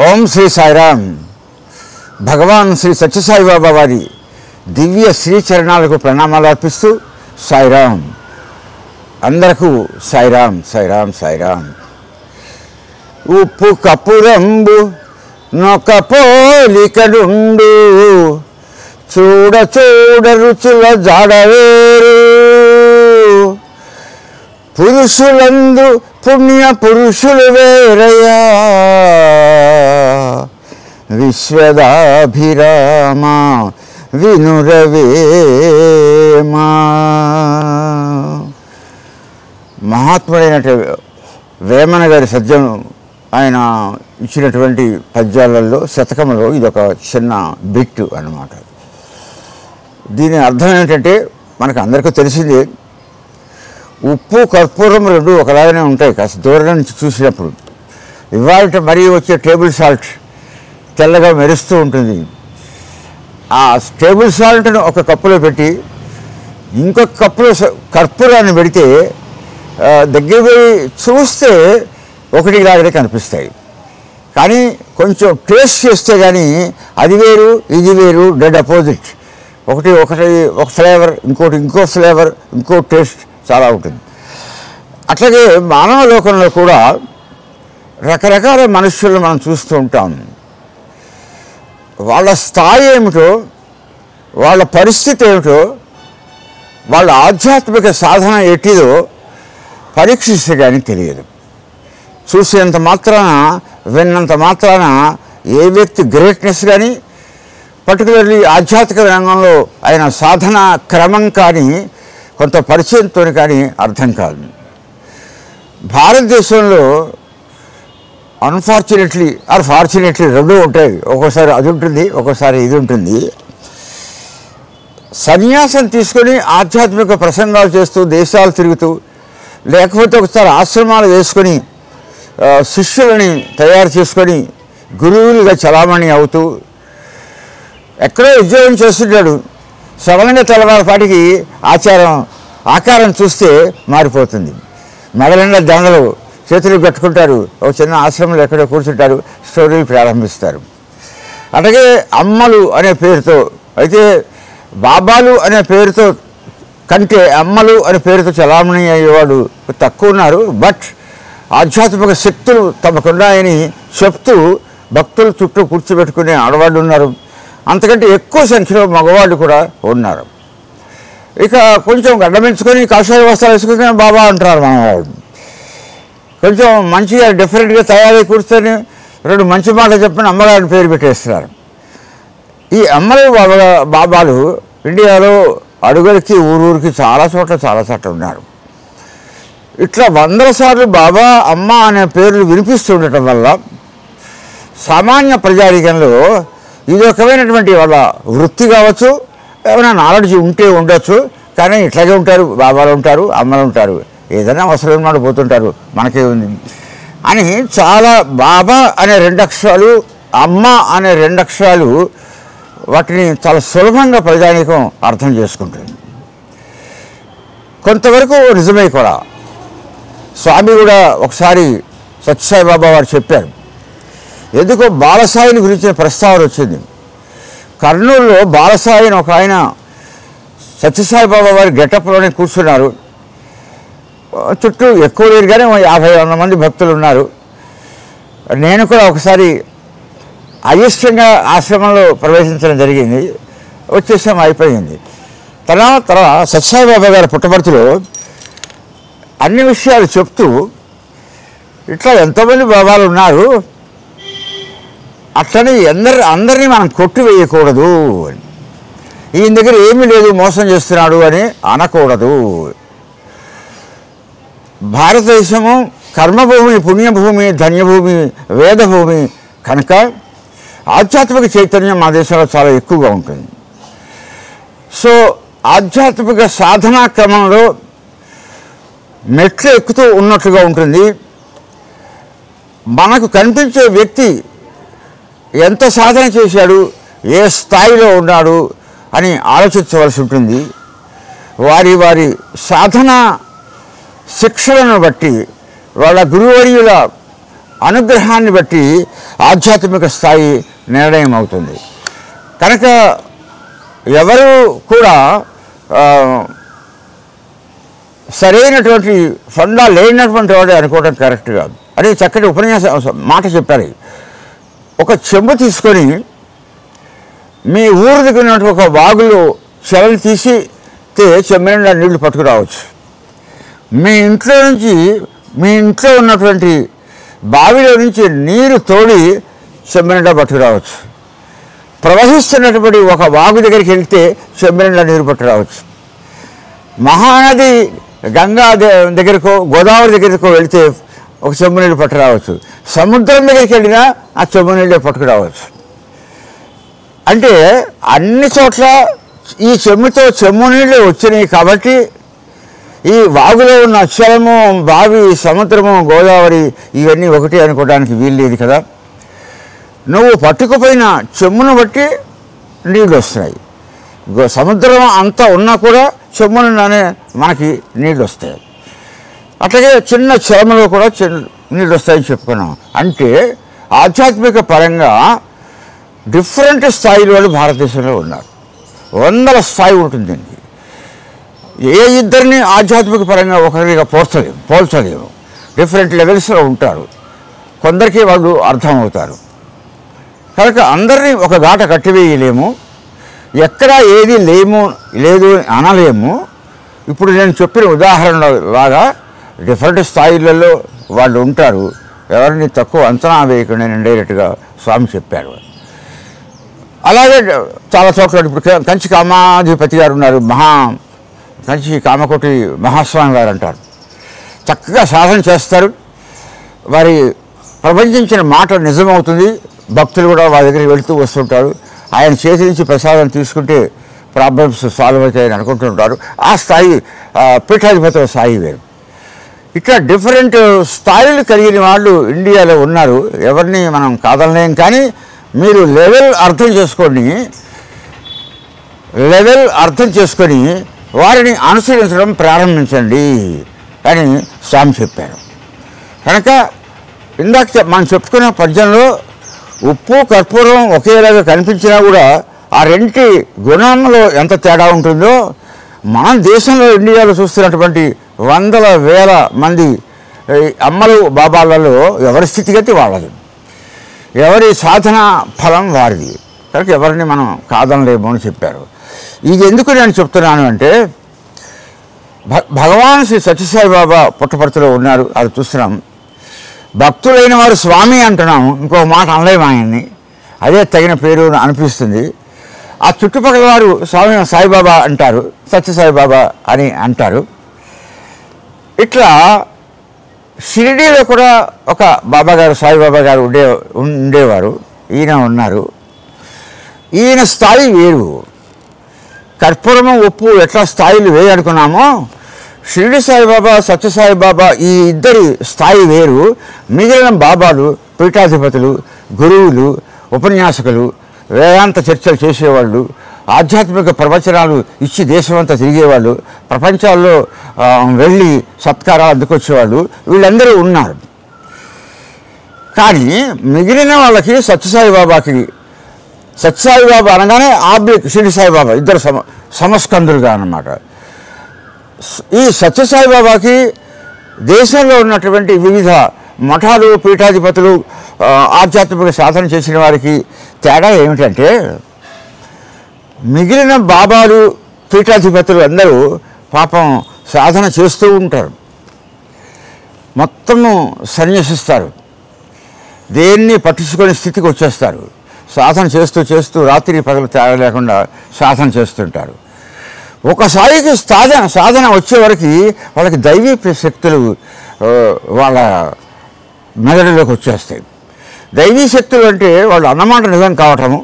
ఓం శ్రీ సాయిరామ్. భగవాన్ శ్రీ సత్యసాయి బాబా వారి దివ్య శ్రీచరణాలకు ప్రణామాలు అర్పిస్తూ సాయిరామ్. అందరకు సాయిరామ్ సాయిరామ్ సాయిరామ్. ఉప్పు కపురంబు నొక పోలికడుండు, చూడ చూడ రుచుల జాడవేరు. పురుషులందు పుణ్య పురుషులు వేరయ్యా, విశ్వదాభిరామ వినురవేమా. మహాత్ముడైన వేమన గారి సద్యం ఆయన ఇచ్చినటువంటి పద్యాలలో శతకంలో ఇదొక చిన్న బిట్ అన్నమాట. దీని అర్థం ఏంటంటే మనకు అందరికీ తెలిసిందే, ఉప్పు కర్పూరం రెండు ఒకలాగానే ఉంటాయి కాస్త దూరం నుంచి చూసినప్పుడు. ఇవాళ మరీ వచ్చే టేబుల్ సాల్ట్ తెల్లగా మెరుస్తూ ఉంటుంది. ఆ టేబుల్ సాల్ట్ను ఒక కప్పులో పెట్టి ఇంకొక కప్పులో కర్పూరాన్ని పెడితే దగ్గర పోయి చూస్తే ఒకటి లాగానే కనిపిస్తాయి. కానీ కొంచెం టేస్ట్ చేస్తే కానీ అది వేరు ఇది వేరు, డెడ్ అపోజిట్. ఒకటి ఒక ఫ్లేవర్, ఇంకోటి ఇంకో ఫ్లేవర్, ఇంకో టేస్ట్ చాలా ఉంటుంది. అట్లాగే మానవ లోకంలో కూడా రకరకాల మనుషులను మనం చూస్తూ ఉంటాం. వాళ్ళ స్థాయి ఏమిటో, వాళ్ళ పరిస్థితి ఏమిటో, వాళ్ళ ఆధ్యాత్మిక సాధన ఎట్టిదో పరీక్షిస్తే కానీ తెలియదు. చూసేంత మాత్రాన, విన్నంత మాత్రాన ఏ వ్యక్తి గ్రేట్నెస్ కానీ, పర్టికులర్లీ ఆధ్యాత్మిక రంగంలో ఆయన సాధన క్రమం కానీ, కొంత పరిచయంతో కానీ అర్థం కాదు. భారతదేశంలో అన్ఫార్చునేట్లీ ఆర్ ఫార్చునేట్లీ రెండూ ఉంటాయి. ఒక్కోసారి అది ఉంటుంది, ఒక్కోసారి ఇది ఉంటుంది. సన్యాసం తీసుకొని ఆధ్యాత్మిక ప్రసంగాలు చేస్తూ దేశాలు తిరుగుతూ, లేకపోతే ఒకసారి ఆశ్రమాలు వేసుకొని శిష్యులని తయారు చేసుకొని గురువులుగా చలామణి అవుతూ ఎక్కడో ఉద్యోగం చేస్తుంటాడు. సవలంగా తెల్లవారిపాటికి ఆకారం చూస్తే మారిపోతుంది. మెడలిండా దండలు చేతులు కట్టుకుంటారు, ఒక చిన్న ఆశ్రమంలో ఎక్కడో కూర్చుంటారు, స్టోరీలు ప్రారంభిస్తారు. అలాగే అమ్మలు అనే పేరుతో, అయితే బాబాలు అనే పేరుతో కంటే అమ్మలు అనే పేరుతో చలామణి అయ్యేవాడు తక్కువ ఉన్నారు. బట్ ఆధ్యాత్మిక శక్తులు తమకున్నాయని చెప్తూ భక్తులు చుట్టూ కూర్చోబెట్టుకునే ఆడవాళ్ళు ఉన్నారు. అంతకంటే ఎక్కువ సంఖ్యలో మగవాళ్ళు కూడా ఉన్నారు. ఇక కొంచెం గడ్డమించుకొని కాషాయ వస్త్రాలు వేసుకుని బాబా అంటారు మనవాళ్ళు. కొంచెం మంచిగా డిఫరెంట్గా తయారై కూర్చొని రెండు మంచి మాటలు చెప్పిన అమ్మగారిని పేరు పెట్టేస్తున్నారు. ఈ అమ్మలు బాబాలు ఇండియాలో అడుగులకి ఊరూరికి చాలా చోట్ల ఉన్నారు. ఇట్లా వందల సార్లు బాబా అమ్మ అనే పేర్లు వినిపిస్తుండటం వల్ల సామాన్య ప్రజానీకంలో ఇది ఒకమైనటువంటి వాళ్ళ వృత్తి కావచ్చు, ఏమైనా నాలెడ్జ్ ఉంటే ఉండొచ్చు. కానీ ఇట్లాగే ఉంటారు, బాబాలు ఉంటారు, అమ్మలు ఉంటారు, ఏదైనా అవసరం ఉన్నట్టు పోతుంటారు, మనకే ఉంది అని. చాలా బాబా అనే రెండు అక్షరాలు, అమ్మ అనే రెండు అక్షరాలు, వాటిని చాలా సులభంగా ప్రజానీకం అర్థం చేసుకుంటుంది. కొంతవరకు నిజమే కూడా. స్వామి కూడా ఒకసారి సత్యసాయి బాబా వారు చెప్పారు, ఎందుకో బాలసాయిని గురించిన ప్రస్తావన వచ్చింది. కర్నూలులో బాలసాయిని ఒక ఆయన సత్యసాయి బాబా వారి గెటప్లోనే కూర్చున్నారు. చుట్టూ ఎక్కువ లేరు కానీ 50-100 మంది భక్తులు ఉన్నారు. నేను కూడా ఒకసారి అయిష్టంగా ఆశ్రమంలో ప్రవేశించడం జరిగింది. వచ్చేసాం, అయిపోయింది. తర్వాత సత్యసాయి బాబా గారి పుట్టపర్తిలో అన్ని విషయాలు చెప్తూ ఇట్లా ఎంతోమంది బాబాలు ఉన్నారు, అట్లని అందరినీ మనం కొట్టివేయకూడదు, ఈయన దగ్గర ఏమీ లేదు మోసం చేస్తున్నాడు అని అనకూడదు. భారతదేశము కర్మభూమి, పుణ్యభూమి, ధన్యభూమి, వేదభూమి కనుక ఆధ్యాత్మిక చైతన్యం మా దేశంలో చాలా ఎక్కువగా ఉంటుంది. సో ఆధ్యాత్మిక సాధనా క్రమంలో మెట్లు ఎక్కుతూ ఉన్నట్లుగా ఉంటుంది. మనకు కనిపించే వ్యక్తి ఎంత సాధన చేశాడు, ఏ స్థాయిలో ఉన్నాడు అని ఆలోచించవలసి ఉంటుంది. వారి సాధన శిక్షలను బట్టి, వాళ్ళ గురువర్యుల అనుగ్రహాన్ని బట్టి ఆధ్యాత్మిక స్థాయి నిర్ణయం అవుతుంది. కనుక ఎవరు కూడా సరైనటువంటి ఫండా లేనటువంటి వాడు అనుకోవడం కరెక్ట్ కాదు. అదే చక్కటి ఉపన్యాసం మాట చెప్పారు. ఒక చెంబు తీసుకొని మీ ఊరు దగ్గర ఉన్నటువంటి ఒక వాగులో చెరలు తీసితే చెంబు నిండా నీళ్లు పట్టుకురావచ్చు. మీ ఇంట్లో ఉన్నటువంటి బావిలో నుంచి నీరు తోడి చెంబు నిండా పట్టుకురావచ్చు. ప్రవహిస్తున్నటువంటి ఒక వాగు దగ్గరికి వెళ్తే చెంబు నిండా నీరు పట్టుకురావచ్చు. మహానది గంగా దగ్గరకో గోదావరి దగ్గరకో వెళితే ఒక చెంబు నీళ్ళు పట్టుకురావచ్చు. సముద్రం దగ్గరికి వెళ్ళినా ఆ చెంబు నీళ్ళే పట్టుకురావచ్చు. అంటే అన్ని చోట్ల ఈ చెంబు నీళ్ళు వచ్చినాయి కాబట్టి ఈ వాగులో ఉన్న అక్షరము, బావి, సముద్రము, గోదావరి ఇవన్నీ ఒకటి అనుకోవడానికి వీల్లేదు కదా. నువ్వు పట్టుకుపోయిన చెంబును బట్టి నీళ్ళు వస్తున్నాయి. సముద్రం అంతా ఉన్నా కూడా చెంబునున్నానే మనకి నీళ్ళు వస్తాయి. అట్లాగే చిన్న చెరములో కూడా నీళ్ళు వస్తాయని చెప్పుకున్నాం. అంటే ఆధ్యాత్మిక పరంగా డిఫరెంట్ స్థాయిలో వాళ్ళు భారతదేశంలో ఉన్నారు. 100 స్థాయి ఉంటుంది దీనికి. ఏ ఇద్దరిని ఆధ్యాత్మిక పరంగా ఒకరిగా పోల్చలేము. డిఫరెంట్ లెవెల్స్లో ఉంటారు. కొందరికి వాళ్ళు అర్థమవుతారు. కనుక అందరినీ ఒక గాట కట్టివేయలేము. ఎక్కడ ఏది లేదు అనలేము. ఇప్పుడు నేను చెప్పిన ఉదాహరణ లాగా డిఫరెంట్ స్థాయిలలో వాళ్ళు ఉంటారు. ఎవరిని తక్కువ అంచనా వేయకుండా ఇండైరెక్ట్గా స్వామి చెప్పారు. అలాగే చాలా చోట్ల ఇప్పుడు కంచి కామాధిపతి గారు ఉన్నారు. కంచి కామకోటి మహాస్వామి గారు అంటారు. చక్కగా సాధన చేస్తారు. వారి ప్రపంచించిన మాట నిజమవుతుంది. భక్తులు కూడా వారి దగ్గరికి వెళుతూ వస్తుంటారు. ఆయన చేతి నుంచి ప్రసాదం తీసుకుంటే ప్రాబ్లమ్స్ సాల్వ్ అవుతాయని అనుకుంటుంటారు. ఆ స్థాయి పీఠాధిపతుల స్థాయి వేరు. ఇట్లా డిఫరెంట్ స్థాయిలు కలిగిన వాళ్ళు ఇండియాలో ఉన్నారు. ఎవరిని మనం కాదనలేం. కానీ మీరు లెవెల్ అర్థం చేసుకొని వారిని అనుసరించడం ప్రారంభించండి అని స్వామి చెప్పారు. కనుక ఇందాక మనం చెప్పుకున్న పద్యంలో ఉప్పు కర్పూరం ఒకేలాగా కనిపించినా కూడా ఆ రెంటి గుణంలో ఎంత తేడా ఉంటుందో మన దేశంలో ఇండియాలో చూస్తున్నటువంటి వందల వేల మంది అమ్మలు బాబాలలో ఎవరి స్థితిగతి వాళ్ళది, ఎవరి సాధన ఫలం వారిది. కనుక ఎవరిని మనం కాదనలేమో అని చెప్పారు. ఇది ఎందుకు నేను చెప్తున్నాను అంటే భగవాన్ శ్రీ సత్యసాయి బాబా పుట్టపర్తిలో ఉన్నారు. అది చూస్తున్నాం. భక్తులైన వారు స్వామి అంటున్నాము. ఇంకో మాట అనలేము ఆయన్ని. అదే తగిన పేరు అనిపిస్తుంది. ఆ చుట్టుపక్కల వారు స్వామి సాయిబాబా అంటారు, సత్యసాయిబాబా అని అంటారు. ఇట్లా షిరిడీలో కూడా ఒక బాబా గారు సాయిబాబా గారు ఉండేవారు. ఈయన ఉన్నారు. ఈయన స్థాయి వేరు. కర్పూరము ఉప్పు ఎట్లా స్థాయిలు వేయనుకున్నామో షిరిడి సాయిబాబా సత్యసాయిబాబా ఈ ఇద్దరి స్థాయి వేరు. మిగిలిన బాబాలు పీఠాధిపతులు, గురువులు, ఉపన్యాసకులు, వేదాంత చర్చలు చేసేవాళ్ళు, ఆధ్యాత్మిక ప్రవచనాలు ఇచ్చి దేశమంతా తిరిగేవాళ్ళు, ప్రపంచాల్లో వెళ్ళి సత్కారాలు అందుకొచ్చేవాళ్ళు, వీళ్ళందరూ ఉన్నారు. కానీ మిగిలిన వాళ్ళకి సత్యసాయిబాబా అనగానే ఆబ్లిక్ షిరిడి సాయిబాబా ఇద్దరు సమస్కందులుగా అన్నమాట. ఈ సత్యసాయిబాబాకి దేశంలో ఉన్నటువంటి వివిధ మఠాలు, పీఠాధిపతులు, ఆధ్యాత్మిక సాధన చేసిన వారికి తేడా ఏమిటంటే మిగిలిన బాబాలు, పీఠాధిపతులు అందరూ పాపం సాధన చేస్తూ ఉంటారు. మొత్తము సన్యసిస్తారు. దేన్ని పట్టించుకునే స్థితికి వచ్చేస్తారు. సాధన చేస్తూ రాత్రి పగలు తేడా లేకుండా సాధన చేస్తుంటారు. ఒకసారికి సాధన వచ్చేవరకు వాళ్ళకి దైవీ శక్తులు వాళ్ళ మెదడులోకి వచ్చేస్తాయి. దైవీ శక్తులు అంటే వాళ్ళు అన్నమాట నిజం కావటము,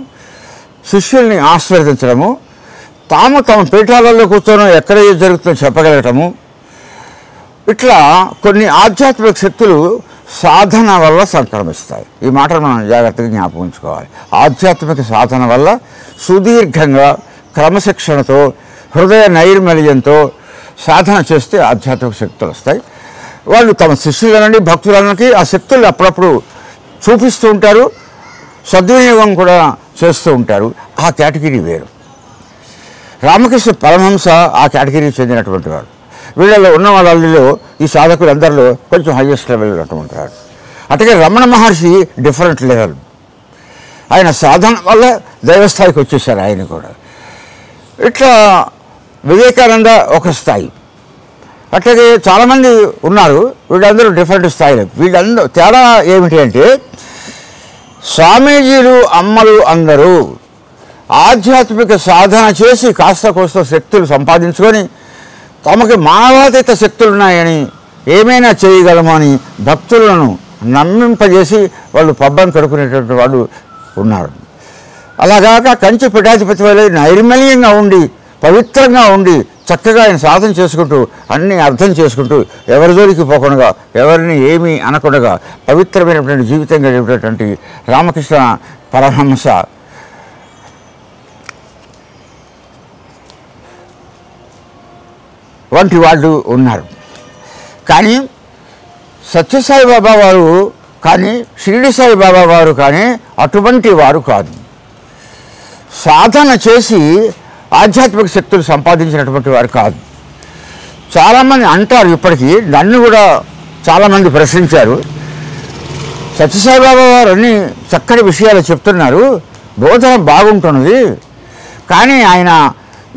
శిష్యుల్ని ఆశీర్వదించడము, తమ పీఠాలలో కూర్చొని ఎక్కడ ఏది జరుగుతుందో చెప్పగలగటము, ఇట్లా కొన్ని ఆధ్యాత్మిక శక్తులు సాధన వల్ల సంక్రమిస్తాయి. ఈ మాటలు మనం జాగ్రత్తగా జ్ఞాపకం ఉంచుకోవాలి. ఆధ్యాత్మిక సాధన వల్ల సుదీర్ఘంగా క్రమశిక్షణతో హృదయ నైర్మల్యంతో సాధన చేస్తే ఆధ్యాత్మిక శక్తులు వస్తాయి. వాళ్ళు తమ శిష్యులనండి భక్తులకి ఆ శక్తులు అప్పుడప్పుడు చూపిస్తూ ఉంటారు, సద్వినియోగం కూడా చేస్తూ ఉంటారు. ఆ కేటగిరీ వేరు. రామకృష్ణ పరమహంస ఆ కేటగిరీకి చెందినటువంటి వాడు. వీళ్ళలో ఉన్న వాళ్ళలో ఈ సాధకులందరిలో కొంచెం హైయెస్ట్ లెవెల్ ఉన్నటువంటి వాడు. అట్లాగే రమణ మహర్షి డిఫరెంట్ లెవెల్. ఆయన సాధన వల్ల దైవస్థాయికి వచ్చేసారు ఆయన కూడా. ఇట్లా వివేకానంద ఒక స్థాయి. అట్లాగే చాలామంది ఉన్నారు, వీళ్ళందరూ డిఫరెంట్ స్థాయిలో. వీళ్ళందరూ తేడా ఏమిటి అంటే, స్వామీజీలు అమ్మలు అందరూ ఆధ్యాత్మిక సాధన చేసి కాస్త కోస్త శక్తులు సంపాదించుకొని తమకి మానవాతీత శక్తులు ఉన్నాయని, ఏమైనా చేయగలము అని భక్తులను నమ్మింపజేసి వాళ్ళు పబ్బం కడుకునేటువంటి వాళ్ళు ఉన్నారు. అలాగాక కంచి పీఠాధిపతి వల్ల నైర్మల్యంగా ఉండి పవిత్రంగా ఉండి చక్కగా ఆయన సాధన చేసుకుంటూ అన్నీ అర్థం చేసుకుంటూ ఎవరి జోలికి పోకుండా ఎవరిని ఏమీ అనకుండా పవిత్రమైనటువంటి జీవితం గడిపేటటువంటి రామకృష్ణ పరమహంస వంటి వాళ్ళు ఉన్నారు. కానీ సత్యసాయిబాబా వారు కానీ షిరిడి సాయిబాబా వారు కానీ అటువంటి వారు కాదు. సాధన చేసి ఆధ్యాత్మిక శక్తులు సంపాదించినటువంటి వారు కాదు. చాలామంది అంటారు, ఇప్పటికీ నన్ను కూడా చాలామంది ప్రశ్నించారు, సత్యసాయిబాబా వారు అన్ని చక్కటి విషయాలు చెప్తున్నారు, బోధన బాగుంటున్నది, కానీ ఆయన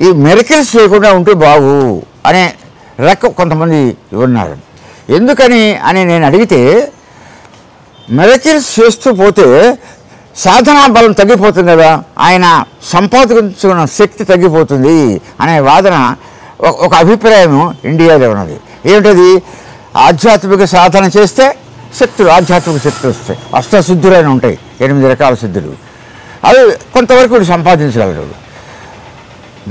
ఈ మిరకిల్స్ చేయకుండా ఉంటే బాగు అనే కొంతమంది ఉన్నారు. ఎందుకని అని నేను అడిగితే, మిరకిల్స్ చేస్తూ పోతే సాధనా బలం తగ్గిపోతుంది కదా, ఆయన సంపాదించుకున్న శక్తి తగ్గిపోతుంది అనే వాదన ఒక అభిప్రాయం ఇండియాలో ఉన్నది. ఏమిటది? ఆధ్యాత్మిక సాధన చేస్తే శక్తులు, ఆధ్యాత్మిక శక్తులు వస్తాయి. అష్టసిద్ధులైన ఉంటాయి, 8 రకాల సిద్ధులు, అవి కొంతవరకు సంపాదించగలరు.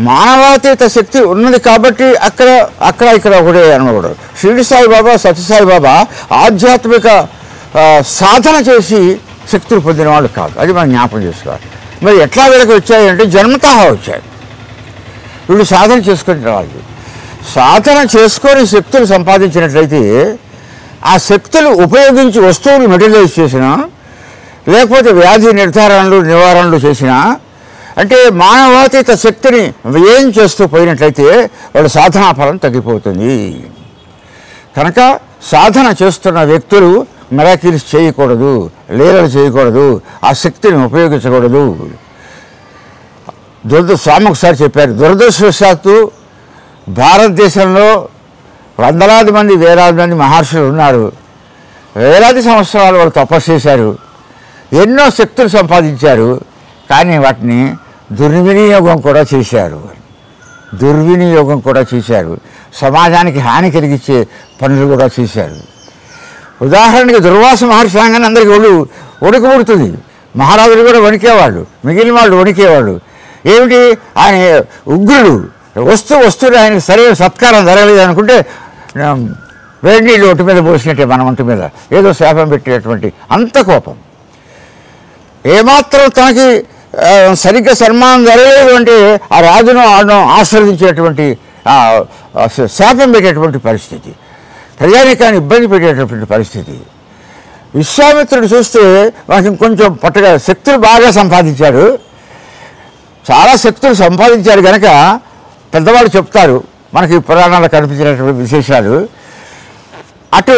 మానవాతీత శక్తి ఉన్నది కాబట్టి ఇక్కడ ఒకటే అనకూడదు. షిరిడి సాయిబాబా, సత్యసాయిబాబా ఆధ్యాత్మిక సాధన చేసి శక్తులు పొందిన వాళ్ళు కాదు. అది మనం జ్ఞాపకం చేసుకోవాలి. మరి ఎట్లా వీళ్ళకి వచ్చాయంటే జన్మతః వచ్చాయి. వీళ్ళు సాధన చేసుకుని రావాలి. సాధన చేసుకొని శక్తులు సంపాదించినట్లయితే ఆ శక్తులు ఉపయోగించి వస్తువులు మెటీరియలైజ్ చేసినా, లేకపోతే వ్యాధి నిర్ధారణలు నివారణలు చేసినా, అంటే మానవాతీత శక్తిని వ్యయం చేస్తూ పోయినట్లయితే వాళ్ళ సాధనా ఫలం తగ్గిపోతుంది. కనుక సాధన చేస్తున్న వ్యక్తులు మిరాకిల్స్ చేయకూడదు, లీలలు చేయకూడదు, ఆ శక్తిని ఉపయోగించకూడదు. స్వామి ఒకసారి చెప్పారు, దురదృష్టవశాత్తు భారతదేశంలో వందలాది మంది వేలాది మంది మహర్షులు ఉన్నారు. వేలాది సంవత్సరాలు వాళ్ళు తపస్సు చేశారు, ఎన్నో శక్తులు సంపాదించారు, కానీ వాటిని దుర్వినియోగం కూడా చేశారు. సమాజానికి హాని కలిగించే పనులు కూడా చేశారు. ఉదాహరణకి దుర్వాస మహర్షి రాగానే అందరికీ వణుకు పుడుతుంది. మహారాజులు కూడా వణికేవాళ్ళు, మిగిలిన వాళ్ళు వణికేవాళ్ళు. ఏమిటి? ఆయన ఉగ్రుడు, వస్తువులు ఆయనకు సరైన సత్కారం జరగలేదు అనుకుంటే వేడి నీళ్ళు ఒంటి మీద పోసినట్టే, మన ఒంటి మీద ఏదో శాపం పెట్టేటువంటి అంత కోపం. ఏమాత్రం తనకి సరిగ్గా సన్మానం జరగలేదు అంటే ఆ రాజును ఆశ్రదించేటువంటి శాపం పెట్టేటువంటి పరిస్థితి, ప్రజానికాన్ని ఇబ్బంది పెట్టేటటువంటి పరిస్థితి. విశ్వామిత్రుడు చూస్తే మనకి ఇంకొంచెం పట్టగా శక్తులు బాగా సంపాదించాడు. చాలా శక్తులు సంపాదించారు కనుక పెద్దవాళ్ళు చెప్తారు మనకి పురాణాలు కనిపించినటువంటి విశేషాలు. అటు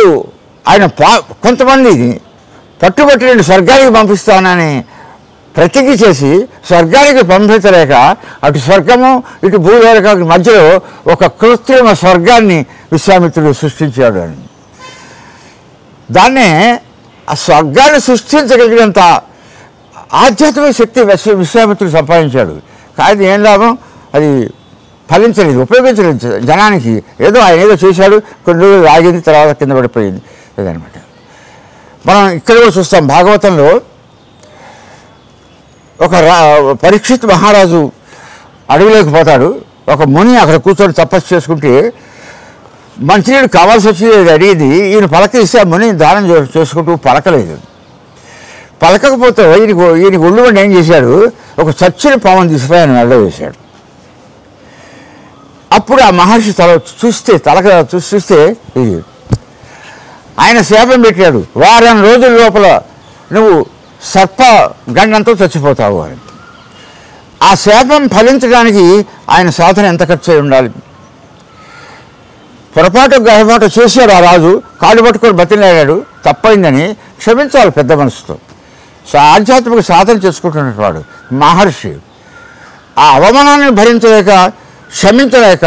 ఆయన కొంతమంది పట్టుబట్టి స్వర్గానికి పంపిస్తానని ప్రతిజ్ఞ చేసి స్వర్గానికి పంపించలేక అటు స్వర్గము ఇటు భూలోకానికి మధ్యలో ఒక కృత్రిమ స్వర్గాన్ని విశ్వామిత్రుడు సృష్టించాడు అని. దాన్నే ఆ స్వర్గాన్ని సృష్టించగలిగినంత ఆధ్యాత్మిక శక్తి విశ్వామిత్రుడు సంపాదించాడు. కానీ ఏం లాభం? అది ఫలించలేదు, ఉపయోగించలేదు జనానికి. ఏదో ఆయన ఏదో చేశాడు, కొన్ని రోజులు ఆగింది, తర్వాత కింద పడిపోయింది అదనమాట. మనం ఇక్కడ కూడా చూస్తాం భాగవతంలో ఒక పరీక్షిత్ మహారాజు అడవిలోకి పోతాడు. ఒక ముని అక్కడ కూర్చొని తపస్సు చేసుకుంటే మంచినీళ్ళు కావాల్సి వచ్చేది అడిగింది. ఈయన పలకిస్తే ఆ ముని దానం చేసుకుంటూ పలకలేదు. పలకకపోతే ఈయన ఒళ్ళు వండి ఏం చేశాడు, ఒక చచ్చిన పాముని తీసుకుని ఆయన మెడలో వేశాడు. అప్పుడు ఆ మహర్షి తలక చూస్తే ఇది ఆయన శాపం పెట్టాడు, వారం రోజుల లోపల నువ్వు సర్ప గండంతో చచ్చిపోతావు అని. ఆ శాపం ఫలించడానికి ఆయన సాధన ఎంత ఖర్చు అయి ఉండాలి. పొరపాటు గహపాటు చేశాడు ఆ రాజు, కాళ్ళు పట్టుకొని బతిలాడాడు, తప్పైందని క్షమించాలి పెద్ద మనసుతో. ఆధ్యాత్మిక సాధన చేసుకుంటున్నవాడు మహర్షి ఆ అవమానాన్ని భరించలేక క్షమించలేక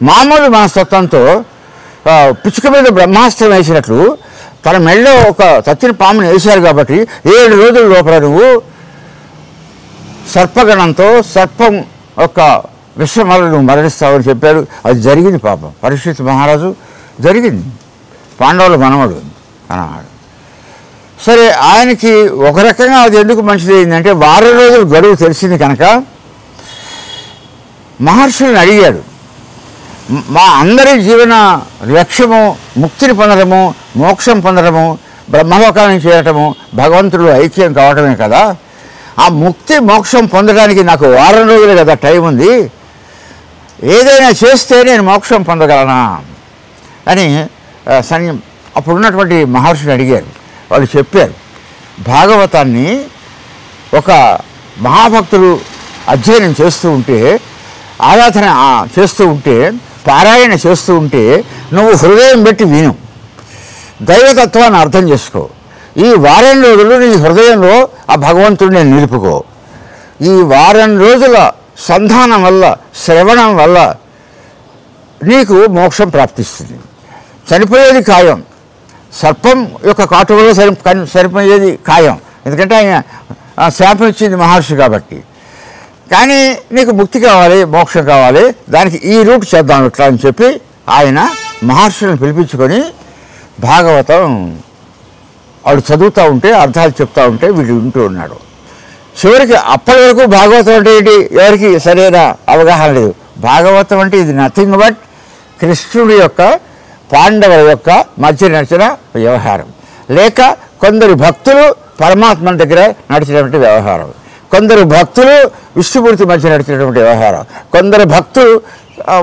మామూలు మనస్తత్వంతో పిచ్చుక మీద బ్రహ్మాస్త్రం వేసినట్లు తన మెళ్ళలో ఒక తత్తిన పాముని వేశారు కాబట్టి 7 రోజుల లోపల నువ్వు సర్పగణంతో సర్పం యొక్క విషయం వల్ల నువ్వు మరణిస్తావని చెప్పాడు. అది జరిగింది పాపం. పరీక్షిత్ మహారాజు జరిగింది, పాండవుల మనవడు అన్నాడు. సరే, ఆయనకి ఒక రకంగా అది ఎందుకు మంచిది అయిందంటే వారం రోజులు గడువు తెలిసింది కనుక మహర్షులను అడిగాడు, మా అందరి జీవన లక్ష్యము ముక్తిని పొందడము, మోక్షం పొందడము, బ్రహ్మలోకాన్ని చేరటము, భగవంతుడు ఐక్యం కావటమే కదా. ఆ ముక్తి మోక్షం పొందడానికి నాకు వారం రోజులే కదా టైం ఉంది, ఏదైనా చేస్తే నేను మోక్షం పొందగలనా అని అప్పుడున్నటువంటి మహర్షులు అడిగారు. వాళ్ళు చెప్పారు, భాగవతాన్ని ఒక మహాభక్తులు అధ్యయనం చేస్తూ ఉంటే, ఆరాధన చేస్తూ ఉంటే, పారాయణ చేస్తూ ఉంటే నువ్వు హృదయం పెట్టి విను, దైవతత్వాన్ని అర్థం చేసుకో. ఈ వారం రోజులు నీ హృదయంలో ఆ భగవంతుడిని నిలుపుకో. ఈ వారం రోజుల సంధానం వల్ల, శ్రవణం వల్ల నీకు మోక్షం ప్రాప్తిస్తుంది. చనిపోయేది ఖాయం, సర్పం యొక్క కాటు వల్ల సరిపోయేది ఖాయం, ఎందుకంటే ఆయన శాపం ఇచ్చింది మహర్షి కాబట్టి. కానీ నీకు ముక్తి కావాలి, మోక్షం కావాలి, దానికి ఈ రూట్ చేద్దాం ఇట్లా అని చెప్పి ఆయన మహర్షులను పిలిపించుకొని భాగవతం వాడు చదువుతూ ఉంటే, అర్థాలు చెప్తూ ఉంటే వీడు వింటూ ఉన్నాడు. చివరికి అప్పటి వరకు భాగవతం అంటే ఏంటి ఎవరికి సరైన అవగాహన లేదు. భాగవతం అంటే ఇది నథింగ్ బట్ కృష్ణుడి యొక్క పాండవుల యొక్క మధ్య నడిచిన వ్యవహారం, లేక కొందరు భక్తులు పరమాత్మ దగ్గర నడిచినటువంటి వ్యవహారం, కొందరు భక్తులు విష్ణుమూర్తి మధ్య నడిచినటువంటి వ్యవహారం, కొందరు భక్తులు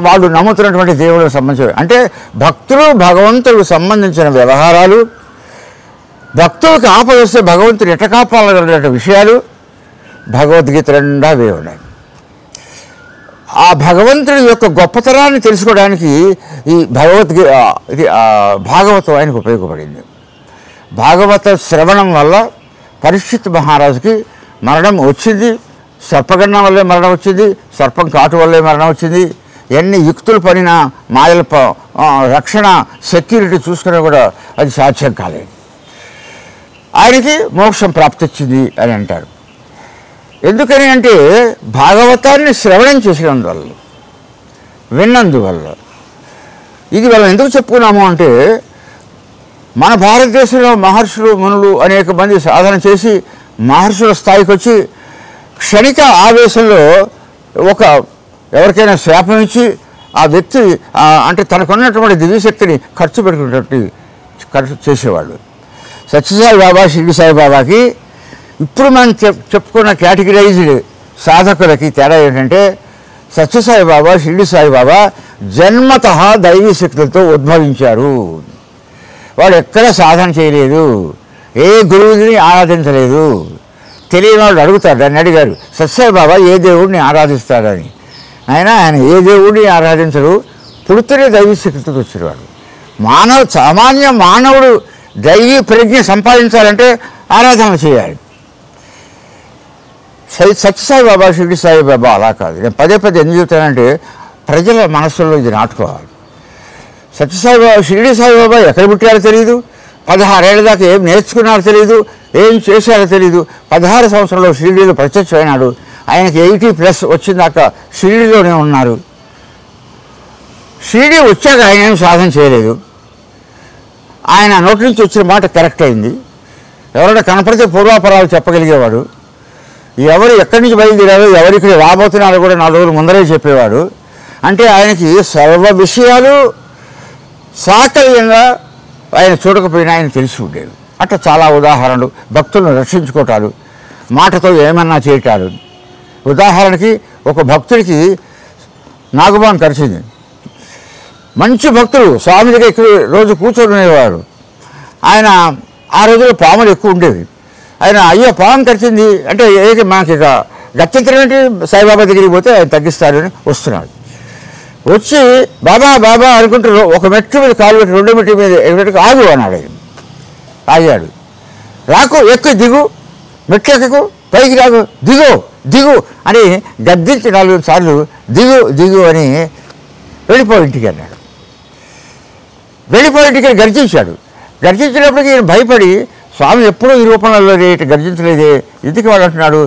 వాళ్ళు నమ్ముతున్నటువంటి దేవుడికి సంబంధించిన, అంటే భక్తులు భగవంతుడికి సంబంధించిన వ్యవహారాలు, భక్తులకు ఆపద వస్తే భగవంతుడు ఎట్ట కాపాలనే విషయాలు భగవద్గీత నిండా అవే ఉన్నాయి. ఆ భగవంతుడి యొక్క గొప్పతనాన్ని తెలుసుకోవడానికి ఈ భాగవతం ఆయనకు ఉపయోగపడింది. భాగవత శ్రవణం వల్ల పరీక్షిత్ మహారాజుకి మరణం వచ్చింది, సర్పగణం వల్లే మరణం వచ్చింది, సర్పం కాటు వల్లే మరణం వచ్చింది. ఎన్ని యుక్తులు పడినా మాయల రక్షణ సెక్యూరిటీ చూసుకున్నా కూడా అది సాధ్యం కాలేదు. ఆయనకి మోక్షం ప్రాప్తించింది అని అంటారు. ఎందుకని అంటే భాగవతాన్ని శ్రవణం చేసినందువల్ల, విన్నందువల్ల. ఇది మనం ఎందుకు చెప్పుకున్నాము అంటే మన భారతదేశంలో మహర్షులు మునులు అనేక మంది సాధన చేసి మహర్షుల స్థాయికి వచ్చి క్షణిక ఆవేశంలో ఎవరికైనా శాపం ఇచ్చి ఆ వ్యక్తి అంటే తనకున్నటువంటి దివ్యశక్తిని ఖర్చు చేసేవాళ్ళు. సత్యసాయి బాబా, షిరిడి సాయిబాబాకి ఇప్పుడు మనం చెప్పుకున్న కేటగిరైజ్డ్ సాధకులకి తేడా ఏంటంటే సత్యసాయి బాబా, షిరిడి సాయిబాబా జన్మతః దైవీ శక్తులతో ఉద్భవించారు. వాడు ఎక్కడ సాధన చేయలేదు, ఏ గురువుని ఆరాధించలేదు. తెలియని వాళ్ళు అడుగుతారు, దాన్ని అడిగారు, సత్యసాయి బాబా ఏ దేవుడిని ఆరాధిస్తాడని. ఆయన ఏ దేవుడిని ఆరాధించడు, పుడుతూనే దైవీ శక్తితో వచ్చేవాడు. సామాన్య మానవుడు దైవీ ప్రజ్ఞ సంపాదించాలంటే ఆరాధన చేయాలి. సత్యసాయి బాబా, షిరిడి సాయిబాబా అలా కాదు. నేను పదే ఎందుకు చెప్తానంటే ప్రజల మనస్సులో ఇది నాటుకోవాలి. సత్యసాయి బాబా, షిరిడి సాయిబాబా ఎక్కడ పుట్టారో తెలియదు, 16 ఏళ్ళ దాకా ఏం నేర్చుకున్నారో తెలియదు, ఏం చేశారో తెలియదు. 16 సంవత్సరంలో షిరిడీలో ప్రత్యక్షమైనాడు. ఆయనకి 80+ వచ్చిందాక షిరిడీలోనే ఉన్నారు. షిరిడీ వచ్చాక ఆయన ఏం సాధన చేయలేదు. ఆయన నోటి నుంచి వచ్చిన మాట కరెక్ట్ అయింది. ఎవరైనా కనపడితే పూర్వాపరాలు చెప్పగలిగేవాడు. ఎవరు ఎక్కడి నుంచి బయలుదేరారో, ఎవరు ఇక్కడ రాబోతున్నారో కూడా 4 రోజులు ముందరే చెప్పేవాడు. అంటే ఆయనకి సర్వ విషయాలు సాకల్యంగా ఆయన చూడకపోయినా ఆయన తెలిసి ఉండేవి. అట్లా చాలా ఉదాహరణలు, భక్తులను రక్షించుకోవటాలు, మాటతో ఏమన్నా చేయటాలు. ఉదాహరణకి ఒక భక్తుడికి నాగుబాన్ కరిచింది. మంచి భక్తుడు, స్వామి దగ్గర ఇక్కడ రోజు కూర్చొని ఉండేవాడు. ఆయన ఆ రోజుల్లో పాములు ఎక్కువ ఉండేవి. ఆయన అయ్యో పాము కరిచింది అంటే ఏది మనకి ఇక గత్యంతరం ఏంటి, సాయిబాబా దగ్గరికి పోతే ఆయన తగ్గిస్తారని వస్తున్నాడు. వచ్చి బాబా బాబా అనుకుంటారు, ఒక మెట్టు మీద కాలు పెట్టి రెండో మెట్టు మీద ఎక్కడికి ఆగు అన్నాడు. ఆయన ఆగాడు. రాకు, ఎక్కు, దిగు, మెట్లు ఎక్కకు, పైకి రాకు, దిగు దిగు అని గద్దించి 4 సార్లు దిగు దిగు అని వెళ్ళిపో ఇంటికి అన్నాడు. వెళ్ళిపోయి ఇంటికి గర్జించాడు. గర్జించినప్పటికీ ఈయన భయపడి స్వామి ఎప్పుడూ ఈ రూపంలో గర్జించలేదే, ఎందుకు వాడు అంటున్నాడు,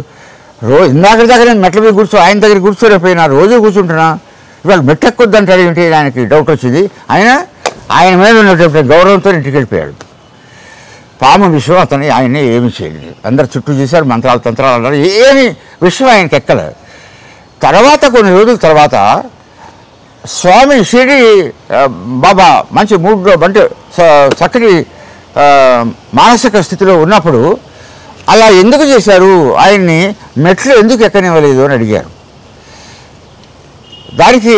ఇందాక దాకా నేను మెట్ల మీద ఆయన దగ్గర కూర్చోలేకపోయినా, రోజు కూర్చుంటున్నా, ఇవాళ మెట్టెక్కొద్దంటాడు ఏంటి, ఆయనకి డౌట్ వచ్చింది. ఆయన మీద ఉన్నటువంటి గౌరవంతో ఇంటికి వెళ్ళిపోయాడు. పాము విషయం ఆయన్ని ఏమి చేయలేదు. అందరు చుట్టూ చేశారు, మంత్రాలు తంత్రాలు అన్నారు, ఏమి విషయం ఆయనకి ఎక్కలేదు. తర్వాత కొన్ని రోజుల తర్వాత స్వామి షిరిడి బాబా మంచి మూడ్లో అంటే చక్కటి మానసిక స్థితిలో ఉన్నప్పుడు అలా ఎందుకు చేశారు, ఆయన్ని మెట్లు ఎందుకు ఎక్కనివ్వలేదు అని అడిగారు. దానికి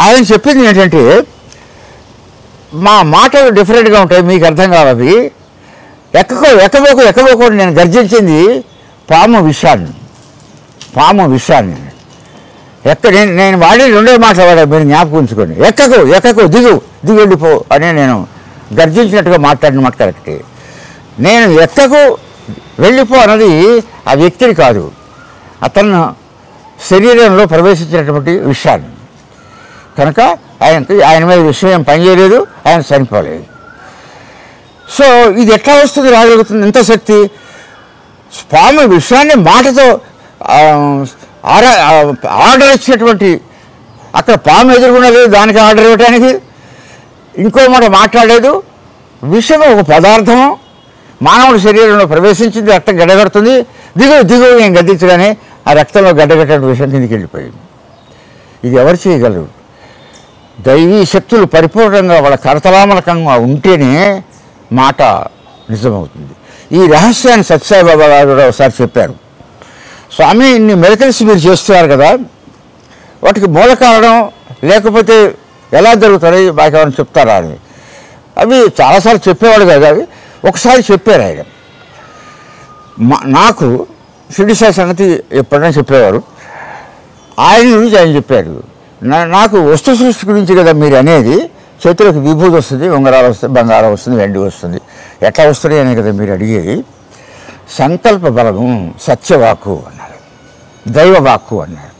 ఆయన చెప్పింది ఏంటంటే, మా మాటలు డిఫరెంట్గా ఉంటాయి, మీకు అర్థం కావాలి, ఎక్కబోకు నేను గర్జించింది పాము విషయాన్ని నేను వాడి 2 మాటలు వాడా, మీరు జ్ఞాపకం ఉంచుకోండి. ఎక్కకు దిగు వెళ్ళిపో అని నేను గర్జించినట్టుగా మాట్లాడిన మాట కరెక్టే. నేను ఎక్కకు వెళ్ళిపో అన్నది ఆ వ్యక్తిని కాదు, అతను శరీరంలో ప్రవేశించినటువంటి విషయాన్ని. కనుక ఆయన మీద విషయం పనిచేయలేదు, ఆయన చనిపోలేదు. సో ఇది ఎట్లా వస్తుంది, రాగలుగుతుంది ఇంత శక్తి? పాము విషయాన్ని మాటతో ఆర్డర్ ఇచ్చినటువంటి, అక్కడ పాము ఎదుర్కొన్నా లేదు, దానికి ఆర్డర్ ఇవ్వడానికి ఇంకో మాట మాట్లాడలేదు. విషయం ఒక పదార్థము మానవుడి శరీరంలో ప్రవేశించింది, రక్తం గడ్డగడుతుంది, దిగు నేను గద్దించగానే ఆ రక్తంలో గడ్డగట్టిన విషయం కిందికి వెళ్ళిపోయింది. ఇది ఎవరు చేయగలరు? దైవీ శక్తులు పరిపూర్ణంగా వాళ్ళ కరతలామలకంగా ఉంటేనే మాట నిజమవుతుంది. ఈ రహస్యాన్ని సత్యసాయిబాబా గారు కూడా ఒకసారి చెప్పారు. స్వామి, ఇన్ని మెడికల్స్ మీరు చేస్తున్నారు కదా, వాటికి మూల కారణం లేకపోతే ఎలా జరుగుతాయి బాగా చెప్తారా అని. అవి చాలాసార్లు చెప్పేవాడు కదా, అవి ఒకసారి చెప్పారు ఆయన. నాకు షిరిడి సాయి సంగతి ఎప్పుడైనా చెప్పేవారు, ఆయన గురించి ఆయన చెప్పారు. నాకు వస్తు సృష్టి గురించి కదా మీరు అనేది, చేతులకు విభూతి వస్తుంది, ఉంగరాలు వస్తుంది, బంగారం వస్తుంది, వెండి వస్తుంది, ఎట్లా వస్తుంది అనే కదా మీరు అడిగేది. సంకల్ప బలము సత్యవాక్కు అన్నారు, దైవవాక్కు అన్నారు.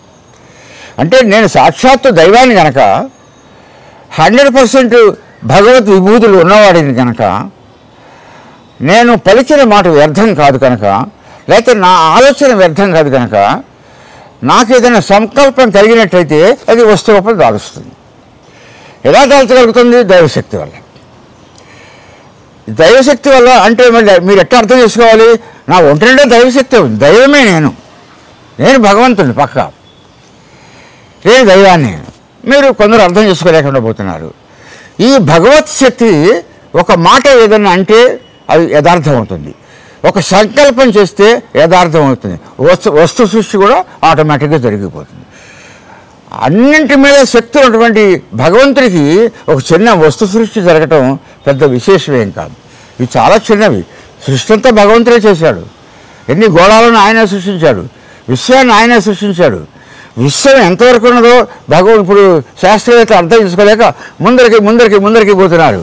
అంటే నేను సాక్షాత్తు దైవాన్ని కనుక 100% భగవద్ విభూతులు ఉన్నవాడిని కనుక, నేను పలికిన మాట వ్యర్థం కాదు కనుక, లేకపోతే నా ఆలోచన వ్యర్థం కాదు కనుక, నాకు ఏదైనా సంకల్పం కలిగినట్లయితే అది వస్తువు దాలుస్తుంది. ఎలా దాల్చగలుగుతుంది? దైవశక్తి వల్ల. దైవశక్తి వల్ల అంటే మళ్ళీ మీరు ఎట్లా అర్థం చేసుకోవాలి? నా ఒంటి నిండా దైవశక్తి ఉంది, దైవమే నేను భగవంతుడిని పక్క, నేను దైవాన్ని. మీరు కొందరు అర్థం చేసుకోలేకుండా పోతున్నారు. ఈ భగవత్ శక్తి ఒక మాట ఏదన్నా అంటే అది యథార్థం అవుతుంది, ఒక సంకల్పం చేస్తే యథార్థం అవుతుంది, వస్తు సృష్టి కూడా ఆటోమేటిక్గా జరిగిపోతుంది. అన్నింటి మీద శక్తి ఉన్నటువంటి భగవంతుడికి ఒక చిన్న వస్తు సృష్టి జరగటం పెద్ద విశేషమేం కాదు. ఇవి చాలా చిన్నవి. సృష్టి అంతా భగవంతుడే చేశాడు. ఎన్ని గోళాలను ఆయనే సృష్టించాడు, విశ్వాన్ని ఆయనే సృష్టించాడు. విశ్వం ఎంతవరకు ఉన్నదో ఇప్పుడు శాస్త్రవేత్త అర్థం చేసుకోలేక ముందరికి పోతున్నారు.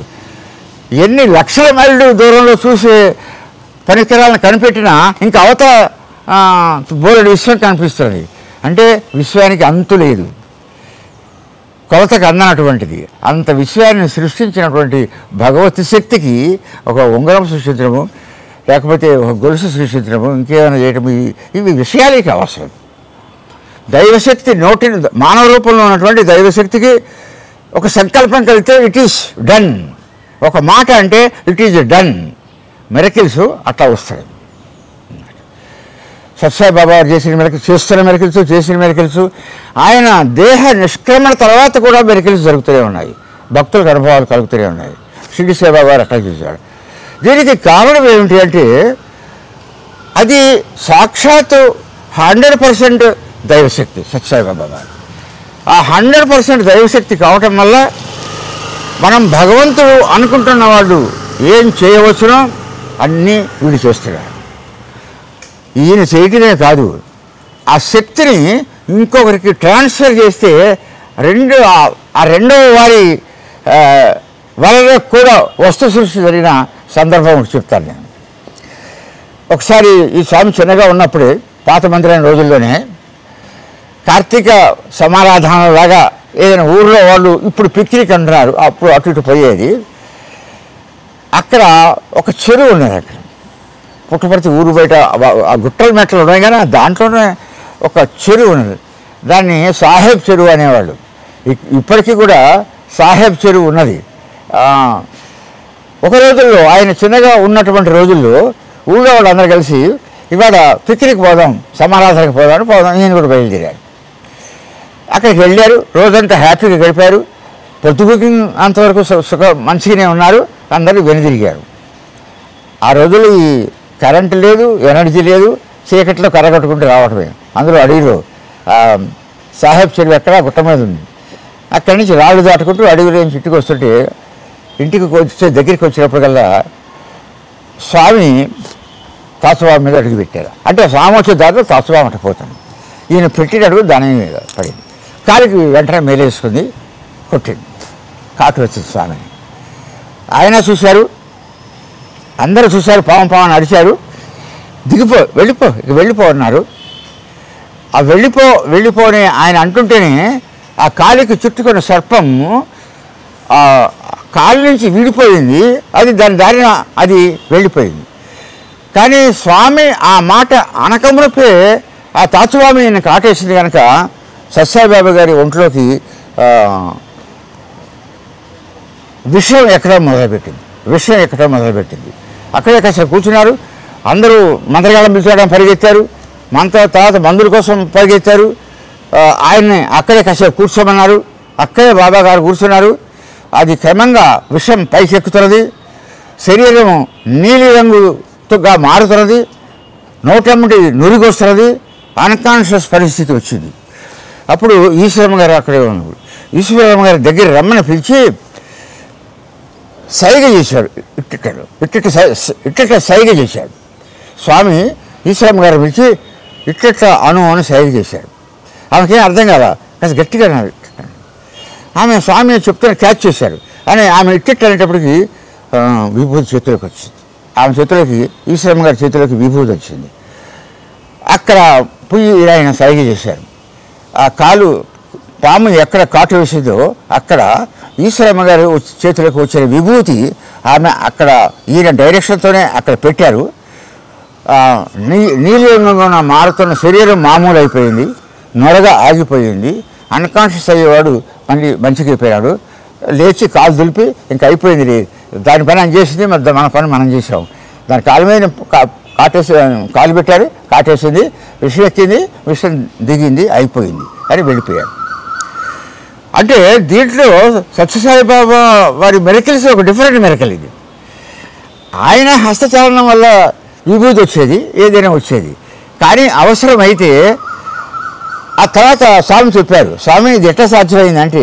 ఎన్ని లక్షల మైళ్ళు దూరంలో చూసే పరికరాలను కనిపెట్టినా ఇంకా అవతల బోలెడు విశ్వం కనిపిస్తుంది. అంటే విశ్వానికి అంతు లేదు, కొలతకు అందనటువంటిది. అంత విశ్వాన్ని సృష్టించినటువంటి భగవత్ శక్తికి ఒక ఉంగరం సృష్టించడము, లేకపోతే ఒక గొలుసు సృష్టించడము, ఇంకేమైనా చేయటము, ఇవి విషయాలకి అవసరం. దైవశక్తి మానవ రూపంలో ఉన్నటువంటి దైవశక్తికి ఒక సంకల్పం కలిగితే ఇట్ ఈస్ డన్. ఒక మాట అంటే ఇట్ ఈజ్ డన్. మిరకిల్స్ అట్లా వస్తాయి. సత్యసాయిబాబా చేసిన మెరకిల్స్, చేసిన మెరకిల్స్, ఆయన దేహ నిష్క్రమణ తర్వాత కూడా మెరకిల్స్ జరుగుతూనే ఉన్నాయి, భక్తులకు అనుభవాలు కలుగుతూనే ఉన్నాయి. షిరిడి సాయిబాబా గారు అట్లా చేశాడు. దీనికి కారణం ఏమిటి అంటే అది సాక్షాత్తు 100% దైవశక్తి సత్యసాయిబాబా గారు. ఆ 100% దైవశక్తి కావటం వల్ల మనం భగవంతుడు అనుకుంటున్న వాళ్ళు ఏం చేయవచ్చునో అన్నీ వీడు చేస్తున్నాడు. ఈయన చేయటమే కాదు, ఆ శక్తిని ఇంకొకరికి ట్రాన్స్ఫర్ చేస్తే రెండవ వారి వల్ల కూడా వస్తు సృష్టి జరిగిన సందర్భం చెప్తాను నేను. ఒకసారి ఈ స్వామి చిన్నగా ఉన్నప్పుడే పాత మందిరైన రోజుల్లోనే కార్తీక సమారాధనలాగా ఏదైనా ఊళ్ళో వాళ్ళు ఇప్పుడు పిక్నిక్ అంటున్నారు, అప్పుడు అటు ఇటు పోయేది. అక్కడ ఒక చెరువు ఉన్నది. అక్కడ పుట్టపర్తి ఊరు బయట ఆ గుట్టల మెట్టలు ఉన్నాయి కానీ దాంట్లోనే ఒక చెరువు ఉన్నది. దాన్ని సాహెబ్ చెరువు అనేవాళ్ళు. ఇప్పటికీ కూడా సాహెబ్ చెరువు ఉన్నది. ఒక రోజుల్లో ఆయన చిన్నగా ఉన్నటువంటి రోజుల్లో ఊళ్ళో వాళ్ళు అందరూ కలిసి ఇవాళ పిక్నిక్ పోదాం, సమారాధనకి పోదాం నేను కూడా బయలుదేరాను. అక్కడికి వెళ్ళారు. రోజంతా హ్యాపీగా గడిపారు. పొద్దుగుకి అంతవరకు మంచిగానే ఉన్నారు. అందరూ వెనుదిరిగారు. ఆ రోజులు ఈ కరెంటు లేదు, ఎనర్జీ లేదు, చీకట్లో కర్రగట్టుకుంటూ రావటమే. అందులో అడవిలో సాహెబ్ చెరువు ఎక్కడ గుట్ట మీద ఉంది. అక్కడి నుంచి రాళ్ళు దాటుకుంటూ అడవిలో నుంచి ఇంటికి వస్తుంటే ఇంటికి వచ్చే దగ్గరికి వచ్చినప్పటికల్లా స్వామి తాసుబాబు మీద అడుగు పెట్టారు. అంటే స్వామి వచ్చే దాంట్లో తాసుబాబు అట్ట పోతాను. ఈయన పెట్టిన అడుగు దాని మీద పడింది. కాలికి వెంటనే మేలేసుకుంది, కొట్టింది. కాటు వచ్చింది స్వామిని. ఆయన చూశారు, అందరూ చూశారు. పాము అని అరిచారు. వెళ్ళిపో అన్నారు. ఆ వెళ్ళిపోని ఆయన అంటుంటేనే ఆ కాలికి చుట్టుకున్న సర్పం కాలు నుంచి విడిపోయింది. అది దాని దారిన అది వెళ్ళిపోయింది. కానీ స్వామి ఆ మాట అనకమునపే ఆ తాచుస్వామి ఈయన కాటేసింది కనుక సత్యసాయిబాబా గారి ఒంట్లోకి విషయం ఎక్కడం మొదలుపెట్టింది. అక్కడే కాస్త కూర్చున్నారు. అందరూ మంత్రగాళ్ళం పిలిచడం పరిగెత్తారు. తర్వాత మందుల కోసం పరిగెత్తారు. ఆయన్ని అక్కడే కాసేపు కూర్చోమన్నారు. అక్కడే బాబా గారు కూర్చున్నారు. అది క్రమంగా విషం పైకెక్కుతున్నది. శరీరం నీలి రంగుగా మారుతున్నది. నోటమ్మటి నురిగొస్తున్నది. అన్కాన్షియస్ పరిస్థితి వచ్చింది. అప్పుడు ఈశ్వరమ్మ గారు అక్కడే ఉన్నారు. ఈశ్వరమ్మ గారి దగ్గర రమ్మని పిలిచి సైగ చేశాడు. ఇట్ట సైగ చేశాడు స్వామి. ఈశ్వరమ్మ గారు పిలిచి ఇట్ట అని సైగ చేశాడు. ఆమెకేం అర్థం కాదా, కాస్త గట్టిగా ఆమె స్వామి చెప్తున్న క్యాచ్ చేశాడు అని ఆమె ఇట్ట అనేటప్పటికి విభూతి చేతిలోకి వచ్చింది. ఆమె చేతిలోకి ఈశ్వరమ్మ గారి చేతిలోకి విభూతి వచ్చింది. అక్కడ పుయ్యి ఆయన సైగ చేశారు. ఆ కాలు పాము ఎక్కడ కాటు వేసిందో అక్కడ ఈశ్వరమ్మ గారు చేతిలోకి వచ్చిన విభూతి ఆమె అక్కడ ఈయన డైరెక్షన్తోనే అక్కడ పెట్టారు. నీలిరంగంగా మారుతున్న శరీరం మామూలు అయిపోయింది. నొరగా ఆగిపోయింది. అన్కాన్షియస్ అయ్యేవాడు మళ్ళీ మంచిగా అయిపోయాడు. లేచి కాలు దులిపి ఇంకా అయిపోయింది. దాని పని ఆయన చేసింది, మన పని మనం చేసాం. దాని కాలు మీద కాలు పెట్టారు, కాటేసింది, విషం ఎక్కింది, విషం దిగింది, అయిపోయింది అని వెళ్ళిపోయాడు. అంటే దీంట్లో సత్యసాయిబాబా వారి మెరకల్స్ ఒక డిఫరెంట్ మెరకల్ ఇది. ఆయన హస్తచాలనం వల్ల విభూతి వచ్చేది, ఏదైనా వచ్చేది. కానీ అవసరమైతే ఆ తర్వాత స్వామి చెప్పారు, స్వామి ఇది ఎట్లా సాధ్యమైందంటే